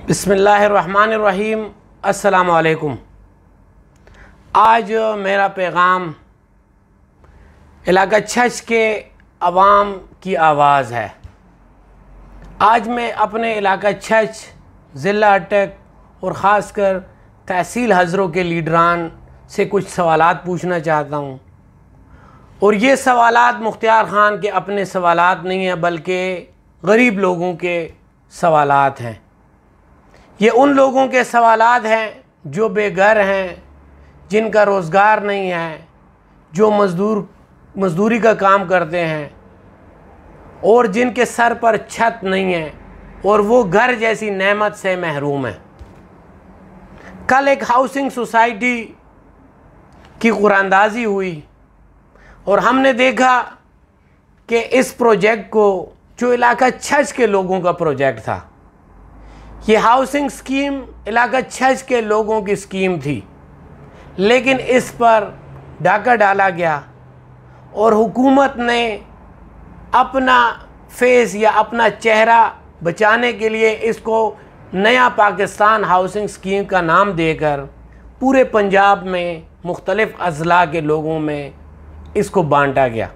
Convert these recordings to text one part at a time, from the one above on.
बिस्मिल्लाहिर्रहमानिर्रहीम। अस्सलामु अलैकुम। आज मेरा पैगाम इलाका छछ के अवाम की आवाज़ है। आज मैं अपने इलाका छछ, ज़िला अटक और ख़ासकर तहसील हज़रों के लीडरान से कुछ सवालात पूछना चाहता हूँ। और ये सवालात मुख्तियार ख़ान के अपने सवालात नहीं हैं, बल्कि गरीब लोगों के सवालात हैं। ये उन लोगों के सवालात हैं जो बेघर हैं, जिनका रोज़गार नहीं है, जो मज़दूरी का काम करते हैं और जिनके सर पर छत नहीं है और वो घर जैसी नेमत से महरूम है। कल एक हाउसिंग सोसाइटी की कुरानंदाज़ी हुई और हमने देखा कि इस प्रोजेक्ट को, जो इलाका छछ के लोगों का प्रोजेक्ट था, ये हाउसिंग स्कीम इलाका छछ के लोगों की स्कीम थी, लेकिन इस पर डाका डाला गया और हुकूमत ने अपना फेस या अपना चेहरा बचाने के लिए इसको नया पाकिस्तान हाउसिंग स्कीम का नाम देकर पूरे पंजाब में मुख्तलिफ़ अज़ला के लोगों में इसको बांटा गया।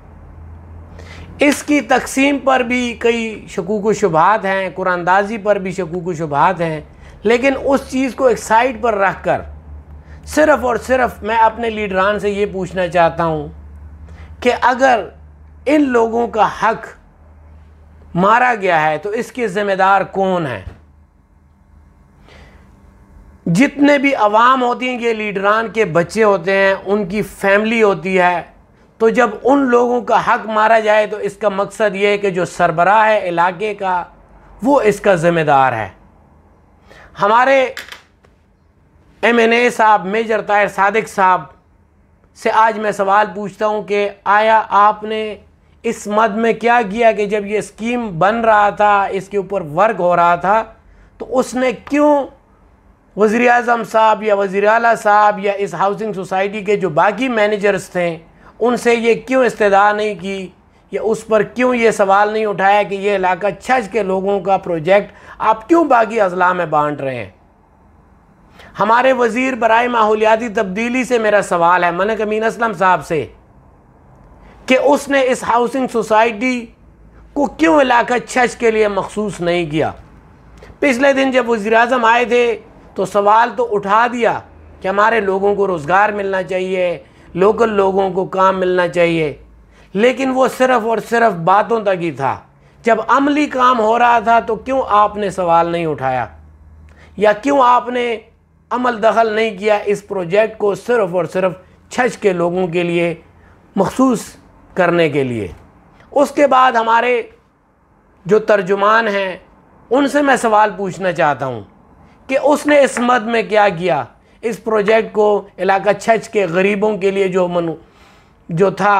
इसकी तकसीम पर भी कई शकूक व शुबहात हैं, कुरानंदाज़ी पर भी शकूक व शुबहात हैं, लेकिन उस चीज़ को एक साइड पर रख कर सिर्फ़ और सिर्फ मैं अपने लीडरान से ये पूछना चाहता हूँ कि अगर इन लोगों का हक मारा गया है तो इसके ज़िम्मेदार कौन है। जितने भी अवाम होती हैं, ये लीडरान के बच्चे होते हैं, उनकी फैमिली होती है। तो जब उन लोगों का हक मारा जाए तो इसका मकसद ये है कि जो सरबराह है इलाके का, वो इसका ज़िम्मेदार है। हमारे MNA साहब मेजर ताहिर सादिक साहब से आज मैं सवाल पूछता हूँ कि आया आपने इस मद में क्या किया कि जब ये स्कीम बन रहा था, इसके ऊपर वर्क हो रहा था, तो उसने क्यों वज़ीर आज़म साहब या वज़ीर आला साहब या इस हाउसिंग सोसाइटी के जो बाकी मैनेजर्स थे उनसे ये क्यों इस्तदा नहीं की, या उस पर क्यों ये सवाल नहीं उठाया कि ये इलाका छछ के लोगों का प्रोजेक्ट आप क्यों बाकी अज़ला में बांट रहे हैं। हमारे वज़ीर बराए माहौलियाती तब्दीली से मेरा सवाल है, मलिक अमीन असलम साहब से, कि उसने इस हाउसिंग सोसाइटी को क्यों इलाका छछ के लिए मखसूस नहीं किया। पिछले दिन जब वज़ीर आज़म आए थे तो सवाल तो उठा दिया कि हमारे लोगों को रोज़गार मिलना चाहिए, लोकल लोगों को काम मिलना चाहिए, लेकिन वो सिर्फ़ और सिर्फ बातों तक ही था। जब अमली काम हो रहा था तो क्यों आपने सवाल नहीं उठाया, या क्यों आपने अमल दखल नहीं किया इस प्रोजेक्ट को सिर्फ़ और सिर्फ छछ के लोगों के लिए मखसूस करने के लिए। उसके बाद हमारे जो तर्जुमान हैं उनसे मैं सवाल पूछना चाहता हूँ कि उसने इस मद में क्या किया, इस प्रोजेक्ट को इलाका छछ के गरीबों के लिए जो था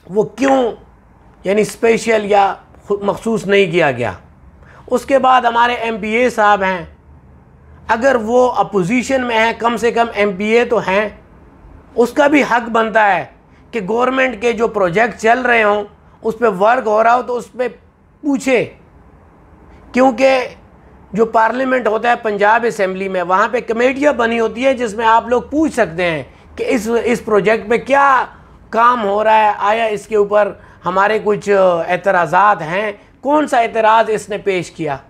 वो क्यों यानी स्पेशल या मखसूस नहीं किया गया। उसके बाद हमारे MPA साहब हैं, अगर वो अपोजिशन में हैं, कम से कम MPA तो हैं, उसका भी हक बनता है कि गवर्नमेंट के जो प्रोजेक्ट चल रहे हों, उस पर वर्क हो रहा हो तो उस पर पूछे, क्योंकि जो पार्लियामेंट होता है पंजाब असेंबली में, वहाँ पे कमेटियाँ बनी होती है जिसमें आप लोग पूछ सकते हैं कि इस प्रोजेक्ट पे क्या काम हो रहा है, आया इसके ऊपर हमारे कुछ एतराज़ात हैं, कौन सा एतराज़ इसने पेश किया।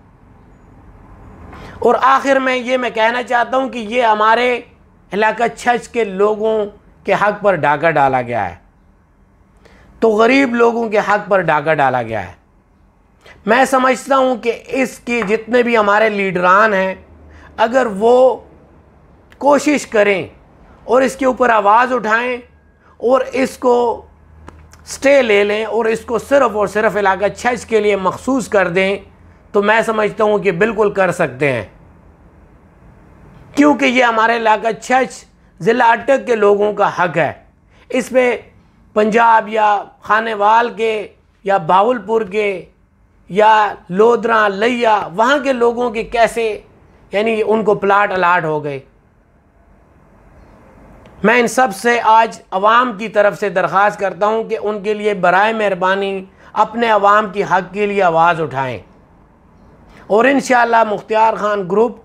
और आखिर में ये मैं कहना चाहता हूँ कि ये हमारे इलाका छछ के लोगों के हक़ पर डाका डाला गया है, तो गरीब लोगों के हक़ पर डाका डाला गया है। मैं समझता हूँ कि इसके जितने भी हमारे लीडरान हैं, अगर वो कोशिश करें और इसके ऊपर आवाज़ उठाएं और इसको स्टे ले लें और इसको सिर्फ़ और सिर्फ इलाका छछ के लिए मखसूस कर दें, तो मैं समझता हूँ कि बिल्कुल कर सकते हैं, क्योंकि ये हमारे इलाका छछ ज़िला अटक के लोगों का हक़ है। इसमें पंजाब या खानेवाल के या बावलपुर के या लोधरा लैया वहाँ के लोगों के कैसे यानी उनको प्लाट अलाट हो गए। मैं इन सब से आज अवाम की तरफ से दरख्वास्त करता हूँ कि उनके लिए बराए मेहरबानी अपने अवाम की हक़ के लिए आवाज़ उठाएं और इंशाअल्लाह मुख्तियार खान ग्रुप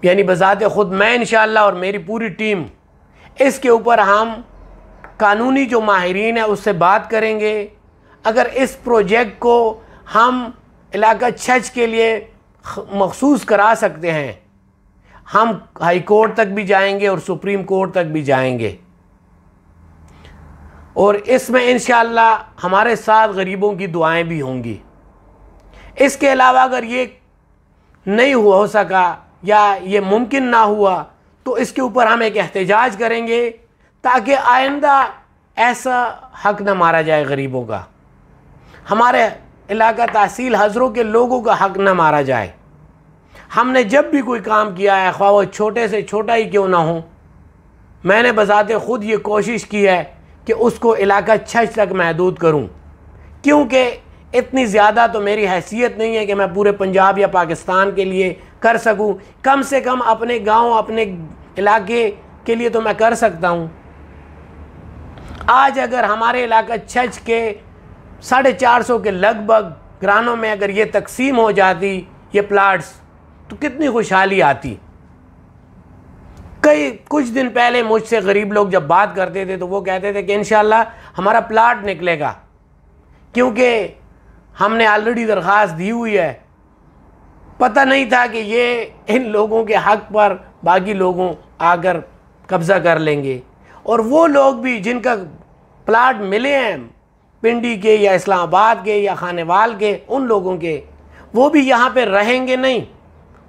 यानी बज़ाते ख़ुद मैं इंशाअल्लाह और मेरी पूरी टीम इसके ऊपर हम कानूनी जो माहिरीन है उससे बात करेंगे। अगर इस प्रोजेक्ट को हम इलाका छज के लिए मखसूस करा सकते हैं, हम हाई कोर्ट तक भी जाएंगे और सुप्रीम कोर्ट तक भी जाएंगे। और इसमें इंशाअल्लाह हमारे साथ गरीबों की दुआएं भी होंगी। इसके अलावा अगर ये नहीं हो सका या ये मुमकिन ना हुआ तो इसके ऊपर हम एक एहतजाज करेंगे ताकि आइंदा ऐसा हक न मारा जाए गरीबों का, हमारे इलाका तहसील हज़रों के लोगों का हक न मारा जाए। हमने जब भी कोई काम किया है, ख्वाह वो छोटे से छोटा ही क्यों ना हो, मैंने बज़ाते ख़ुद ये कोशिश की है कि उसको इलाका छज तक महदूद करूं, क्योंकि इतनी ज़्यादा तो मेरी हैसियत नहीं है कि मैं पूरे पंजाब या पाकिस्तान के लिए कर सकूं। कम से कम अपने गांव, अपने इलाके के लिए तो मैं कर सकता हूं। आज अगर हमारे इलाका छज के 450 के लगभग ग्रानों में अगर ये तकसीम हो जाती ये प्लाट्स, तो कितनी खुशहाली आती। कुछ दिन पहले मुझसे गरीब लोग जब बात करते थे तो वो कहते थे कि इंशाअल्लाह हमारा प्लाट निकलेगा, क्योंकि हमने ऑलरेडी दरख्वास्त दी हुई है। पता नहीं था कि ये इन लोगों के हक पर बाकी लोगों आकर कब्ज़ा कर लेंगे। और वो लोग भी जिनका प्लाट मिले हैं पिंडी के या इस्लामाबाद के या खानेवाल के, उन लोगों के, वो भी यहाँ पे रहेंगे नहीं।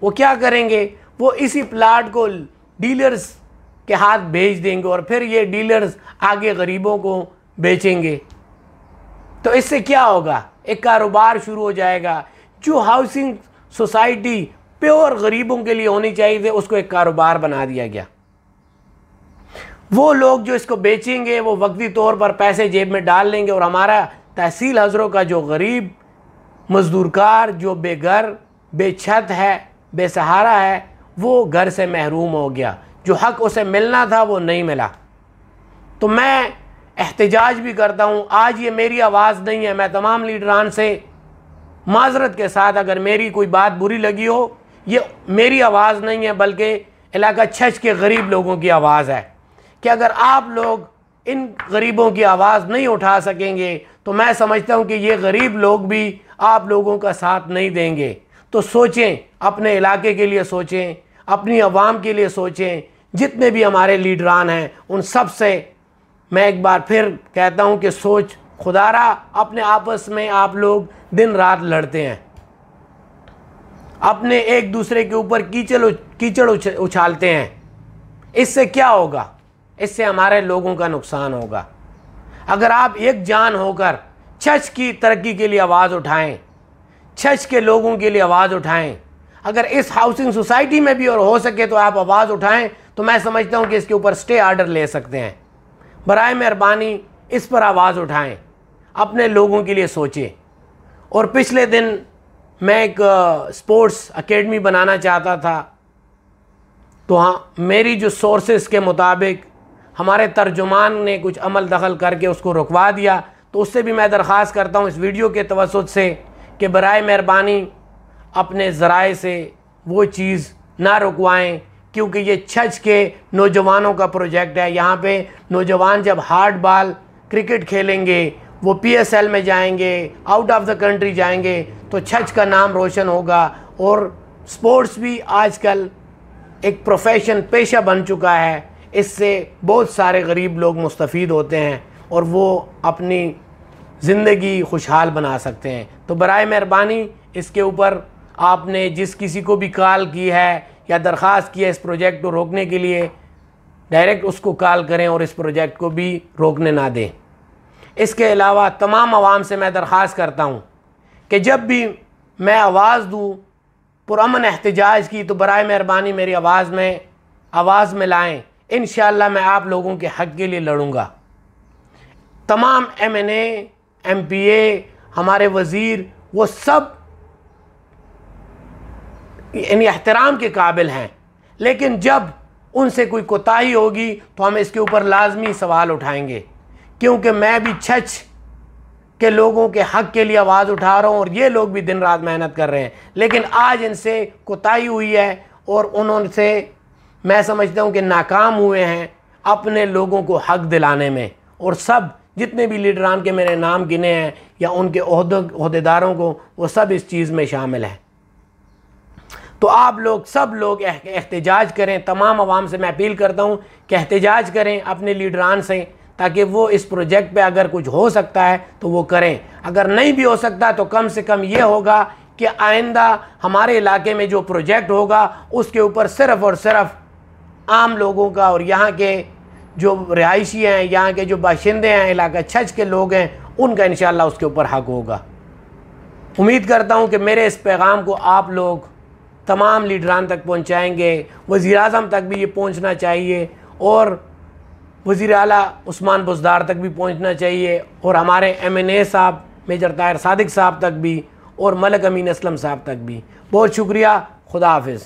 वो क्या करेंगे, वो इसी प्लाट को डीलर्स के हाथ भेज देंगे और फिर ये डीलर्स आगे गरीबों को बेचेंगे। तो इससे क्या होगा, एक कारोबार शुरू हो जाएगा। जो हाउसिंग सोसाइटी प्योर गरीबों के लिए होनी चाहिए थी, उसको एक कारोबार बना दिया गया। वो लोग जो इसको बेचेंगे वो वक्ती तौर पर पैसे जेब में डाल लेंगे और हमारा तहसील हज़रों का जो गरीब मजदूरकार, जो बेघर बेछत है, बेसहारा है, वो घर से महरूम हो गया। जो हक उसे मिलना था वो नहीं मिला। तो मैं एहतजाज भी करता हूँ। आज ये मेरी आवाज़ नहीं है, मैं तमाम लीडरान से माजरत के साथ अगर मेरी कोई बात बुरी लगी हो, ये मेरी आवाज़ नहीं है बल्कि इलाका छज के गरीब लोगों की आवाज़ है। कि अगर आप लोग इन गरीबों की आवाज़ नहीं उठा सकेंगे तो मैं समझता हूँ कि ये गरीब लोग भी आप लोगों का साथ नहीं देंगे। तो सोचें, अपने इलाके के लिए सोचें, अपनी आवाम के लिए सोचें। जितने भी हमारे लीडरान हैं उन सब से मैं एक बार फिर कहता हूँ कि सोच खुदारा, अपने आपस में आप लोग दिन रात लड़ते हैं, अपने एक दूसरे के ऊपर कीचड़ उछालते हैं। इससे क्या होगा, इससे हमारे लोगों का नुकसान होगा। अगर आप एक जान होकर छज की तरक्की के लिए आवाज़ उठाएं, छज के लोगों के लिए आवाज़ उठाएं, अगर इस हाउसिंग सोसाइटी में भी और हो सके तो आप आवाज़ उठाएं, तो मैं समझता हूं कि इसके ऊपर स्टे ऑर्डर ले सकते हैं। बराए मेहरबानी इस पर आवाज़ उठाएं, अपने लोगों के लिए सोचें। और पिछले दिन मैं एक स्पोर्ट्स एकेडमी बनाना चाहता था, तो हाँ, मेरी जो सोर्सेस के मुताबिक हमारे तर्जुमान ने कुछ अमल दखल करके उसको रुकवा दिया। तो उससे भी मैं दरख्वास्त करता हूँ इस वीडियो के तवस्सुत से कि बराए मेहरबानी अपने ज़राए से वो चीज़ ना रुकवाएं, क्योंकि ये छज के नौजवानों का प्रोजेक्ट है। यहाँ पे नौजवान जब हार्ड बॉल क्रिकेट खेलेंगे, वो PSL में जाएंगे, आउट ऑफ द कंट्री जाएंगे, तो छज का नाम रोशन होगा। और स्पोर्ट्स भी आजकल एक प्रोफेशन, पेशा बन चुका है। इससे बहुत सारे गरीब लोग मुस्तफ़ीद होते हैं और वो अपनी ज़िंदगी खुशहाल बना सकते हैं। तो बराए मेहरबानी इसके ऊपर आपने जिस किसी को भी कॉल की है या दरख्वास्त की है इस प्रोजेक्ट को रोकने के लिए, डायरेक्ट उसको कॉल करें और इस प्रोजेक्ट को भी रोकने ना दें। इसके अलावा तमाम आवाम से मैं दरख्वास्त करता हूँ कि जब भी मैं आवाज़ दूँ पुरअमन एहतजाज की, तो बराए मेहरबानी मेरी आवाज़ में लाएँ। इंशाअल्लाह मैं आप लोगों के हक़ के लिए लड़ूँगा। तमाम MNA, MPA, हमारे वज़ीर, वो सब यानी एहतराम के काबिल हैं, लेकिन जब उनसे कोई कोताही होगी तो हम इसके ऊपर लाजमी सवाल उठाएंगे। क्योंकि मैं भी छज के लोगों के हक़ के लिए आवाज़ उठा रहा हूँ और ये लोग भी दिन रात मेहनत कर रहे हैं, लेकिन आज इनसे कोताही हुई है और उन्होंने मैं समझता हूँ कि नाकाम हुए हैं अपने लोगों को हक़ दिलाने में। और सब जितने भी लीडरान के मैंने नाम गिने हैं या उनके ओहदेदारों को, वो सब इस चीज़ में शामिल हैं। तो आप लोग सब लोग एहतजाज करें। तमाम आवाम से मैं अपील करता हूँ कि एहतजाज करें अपने लीडरान से, ताकि वो इस प्रोजेक्ट पे अगर कुछ हो सकता है तो वो करें। अगर नहीं भी हो सकता तो कम से कम ये होगा कि आइंदा हमारे इलाके में जो प्रोजेक्ट होगा उसके ऊपर सिर्फ़ और सिर्फ आम लोगों का और यहाँ के जो रिहायशी हैं, यहाँ के जो बाशिंदे हैं, इलाका छज के लोग हैं, उनका इंशाअल्लाह उसके ऊपर हक़ होगा। उम्मीद करता हूँ कि मेरे इस पैगाम को आप लोग तमाम लीडरान तक पहुँचाएँगे। वज़ीर-ए-आज़म तक भी ये पहुँचना चाहिए और वज़ीर आला उस्मान बुज़दार तक भी पहुँचना चाहिए और हमारे MNA साहब मेजर ताहिर सादिक साहब तक भी और मलिक अमीन असलम साहब तक भी। बहुत शुक्रिया। खुदा हाफिज़।